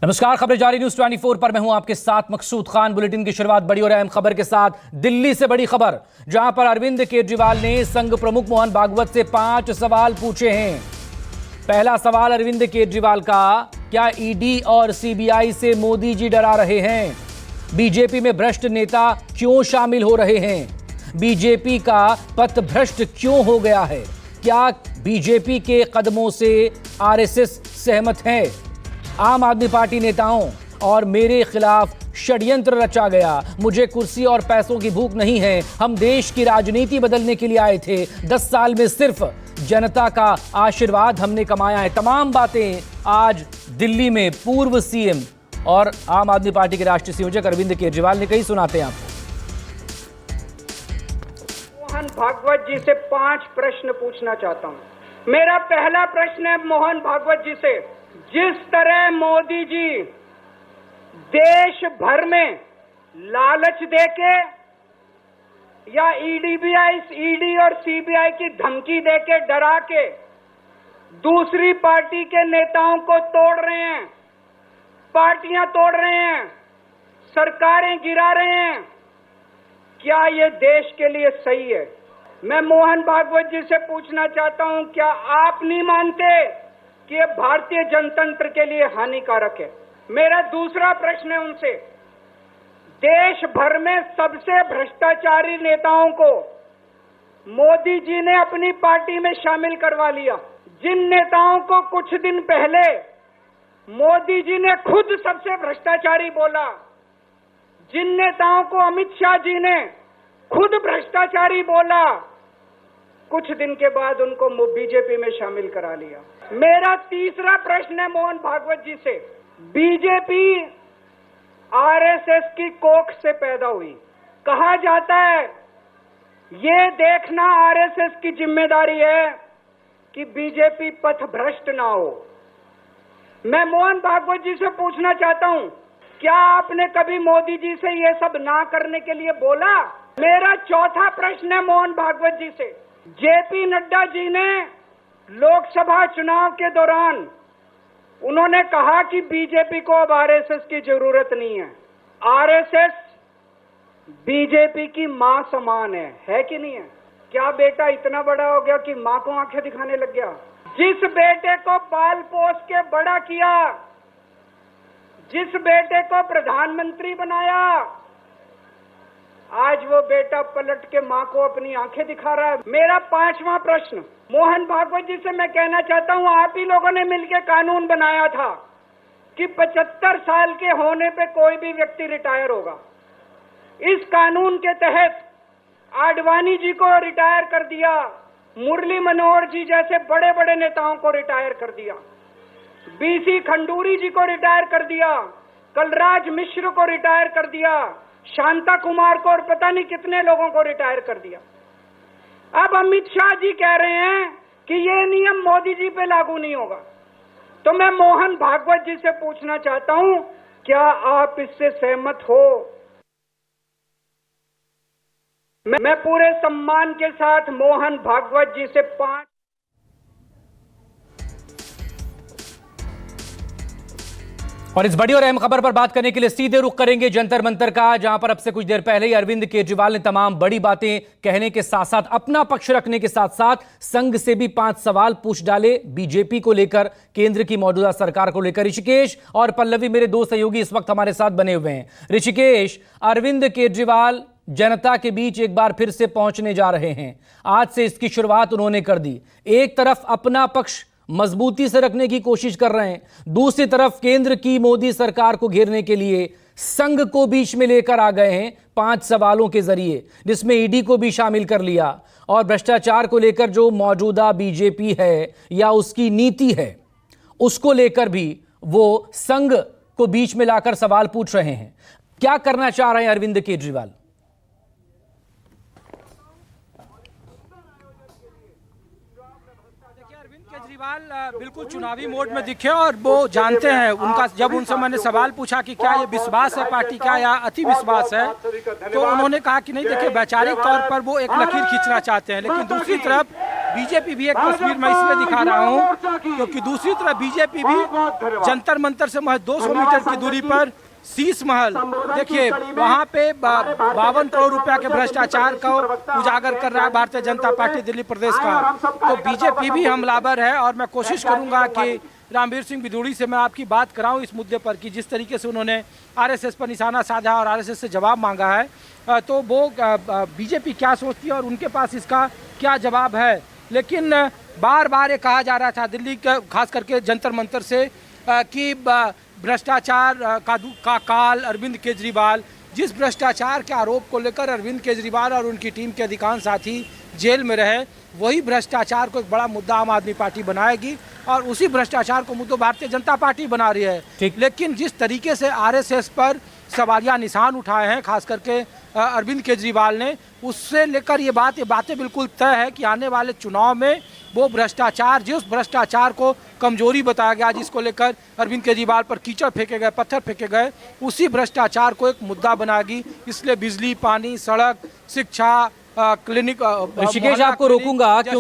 नमस्कार, खबरें जारी न्यूज 24 पर मैं हूं आपके साथ मकसूद खान। बुलेटिन की शुरुआत बड़ी और अहम खबर के साथ। दिल्ली से बड़ी खबर, जहां पर अरविंद केजरीवाल ने संघ प्रमुख मोहन भागवत से 5 सवाल पूछे हैं। पहला सवाल अरविंद केजरीवाल का, क्या ईडी और सीबीआई से मोदी जी डरा रहे हैं? बीजेपी में भ्रष्ट नेता क्यों शामिल हो रहे हैं? बीजेपी का पथ भ्रष्ट क्यों हो गया है? क्या बीजेपी के कदमों से आरएसएस सहमत है? आम आदमी पार्टी नेताओं और मेरे खिलाफ षड्यंत्र रचा गया। मुझे कुर्सी और पैसों की भूख नहीं है। हम देश की राजनीति बदलने के लिए आए थे। 10 साल में सिर्फ जनता का आशीर्वाद हमने कमाया है। तमाम बातें आज दिल्ली में पूर्व सीएम और आम आदमी पार्टी के राष्ट्रीय संयोजक अरविंद केजरीवाल ने कही, सुनाते हैं आपको। मोहन भागवत जी से 5 प्रश्न पूछना चाहता हूं। मेरा पहला प्रश्न है मोहन भागवत जी से, जिस तरह मोदी जी देश भर में लालच देके या ईडी और सीबीआई की धमकी देके डरा के दूसरी पार्टी के नेताओं को तोड़ रहे हैं, पार्टियां तोड़ रहे हैं, सरकारें गिरा रहे हैं, क्या ये देश के लिए सही है? मैं मोहन भागवत जी से पूछना चाहता हूं, क्या आप नहीं मानते कि ये भारतीय जनतंत्र के लिए हानिकारक है? मेरा दूसरा प्रश्न है उनसे, देश भर में सबसे भ्रष्टाचारी नेताओं को मोदी जी ने अपनी पार्टी में शामिल करवा लिया। जिन नेताओं को कुछ दिन पहले मोदी जी ने खुद सबसे भ्रष्टाचारी बोला, जिन नेताओं को अमित शाह जी ने खुद भ्रष्टाचारी बोला, कुछ दिन के बाद उनको बीजेपी में शामिल करा लिया। मेरा तीसरा प्रश्न है मोहन भागवत जी से, बीजेपी आरएसएस की कोख से पैदा हुई। कहा जाता है ये देखना आरएसएस की जिम्मेदारी है कि बीजेपी पथ भ्रष्ट ना हो। मैं मोहन भागवत जी से पूछना चाहता हूं, क्या आपने कभी मोदी जी से ये सब ना करने के लिए बोला? मेरा चौथा प्रश्न है मोहन भागवत जी से, जेपी नड्डा जी ने लोकसभा चुनाव के दौरान उन्होंने कहा कि बीजेपी को अब आरएसएस की जरूरत नहीं है। आरएसएस बीजेपी की मां समान है कि नहीं है? क्या बेटा इतना बड़ा हो गया कि मां को आंखें दिखाने लग गया? जिस बेटे को पाल पोस के बड़ा किया, जिस बेटे को प्रधानमंत्री बनाया, आज वो बेटा पलट के मां को अपनी आंखें दिखा रहा है। मेरा 5वां प्रश्न मोहन भागवत जी से मैं कहना चाहता हूं, आप ही लोगों ने मिलकर कानून बनाया था कि 75 साल के होने पे कोई भी व्यक्ति रिटायर होगा। इस कानून के तहत आडवाणी जी को रिटायर कर दिया, मुरली मनोहर जी जैसे बड़े बड़े नेताओं को रिटायर कर दिया, बीसी खंडूरी जी को रिटायर कर दिया, कलराज मिश्र को रिटायर कर दिया, शांता कुमार को और पता नहीं कितने लोगों को रिटायर कर दिया। अब अमित शाह जी कह रहे हैं कि ये नियम मोदी जी पे लागू नहीं होगा। तो मैं मोहन भागवत जी से पूछना चाहता हूं, क्या आप इससे सहमत हो? मैं पूरे सम्मान के साथ मोहन भागवत जी से 5। और इस बड़ी और अहम खबर पर बात करने के लिए सीधे रुख करेंगे जंतर मंतर का, जहां पर अब से कुछ देर पहले ही अरविंद केजरीवाल ने तमाम बड़ी बातें कहने के साथ साथ अपना पक्ष रखने के साथ साथ संघ से भी 5 सवाल पूछ डाले, बीजेपी को लेकर, केंद्र की मौजूदा सरकार को लेकर। ऋषिकेश और पल्लवी मेरे 2 सहयोगी इस वक्त हमारे साथ बने हुए हैं। ऋषिकेश, अरविंद केजरीवाल जनता के बीच एक बार फिर से पहुंचने जा रहे हैं। आज से इसकी शुरुआत उन्होंने कर दी। एक तरफ अपना पक्ष मजबूती से रखने की कोशिश कर रहे हैं, दूसरी तरफ केंद्र की मोदी सरकार को घेरने के लिए संघ को बीच में लेकर आ गए हैं 5 सवालों के जरिए, जिसमें ईडी को भी शामिल कर लिया और भ्रष्टाचार को लेकर जो मौजूदा बीजेपी है या उसकी नीति है उसको लेकर भी वो संघ को बीच में लाकर सवाल पूछ रहे हैं। क्या करना चाह रहे हैं अरविंद केजरीवाल? केजरीवाल बिल्कुल चुनावी मोड में दिखे और वो जानते हैं, उनका जब उनसे मैंने सवाल पूछा कि क्या ये विश्वास है पार्टी का या अति विश्वास है, तो उन्होंने कहा कि नहीं, देखिए वैचारिक तौर पर वो एक लकीर खींचना चाहते हैं, लेकिन दूसरी तरफ बीजेपी भी एक तस्वीर मैं इसलिए दिखा रहा हूं क्योंकि दूसरी तरफ बीजेपी भी जंतर मंतर से महज 200 मीटर की दूरी पर शीश महल, देखिए वहां पे 52 करोड़ रुपया के भ्रष्टाचार को उजागर कर रहा है भारतीय जनता पार्टी दिल्ली प्रदेश का। तो बीजेपी भी हमलावर है और मैं कोशिश करूंगा कि रामवीर सिंह बिधूड़ी से मैं आपकी बात कराऊं इस मुद्दे पर कि जिस तरीके से उन्होंने आरएसएस पर निशाना साधा और आरएसएस से जवाब मांगा है, तो वो बीजेपी क्या सोचती है और उनके पास इसका क्या जवाब है। लेकिन बार बार ये कहा जा रहा था दिल्ली का खास करके जंतर मंतर से कि भ्रष्टाचार का काल अरविंद केजरीवाल, जिस भ्रष्टाचार के आरोप को लेकर अरविंद केजरीवाल और उनकी टीम के अधिकांश साथी जेल में रहे, वही भ्रष्टाचार को एक बड़ा मुद्दा आम आदमी पार्टी बनाएगी और उसी भ्रष्टाचार को मुद्दा भारतीय जनता पार्टी बना रही है। लेकिन जिस तरीके से आरएसएस पर सवालिया निशान उठाए हैं खास करके अरविंद केजरीवाल ने, उससे लेकर ये बातें बिल्कुल तय है कि आने वाले चुनाव में वो भ्रष्टाचार, जिस भ्रष्टाचार को कमजोरी बताया गया, जिसको लेकर अरविंद केजरीवाल पर कीचड़ फेंके गए, पत्थर फेंके गए, उसी भ्रष्टाचार को एक मुद्दा बनाएगी। इसलिए बिजली, पानी, सड़क, शिक्षा, क्लिनिक, ऋषिकेश आपको रोकूंगा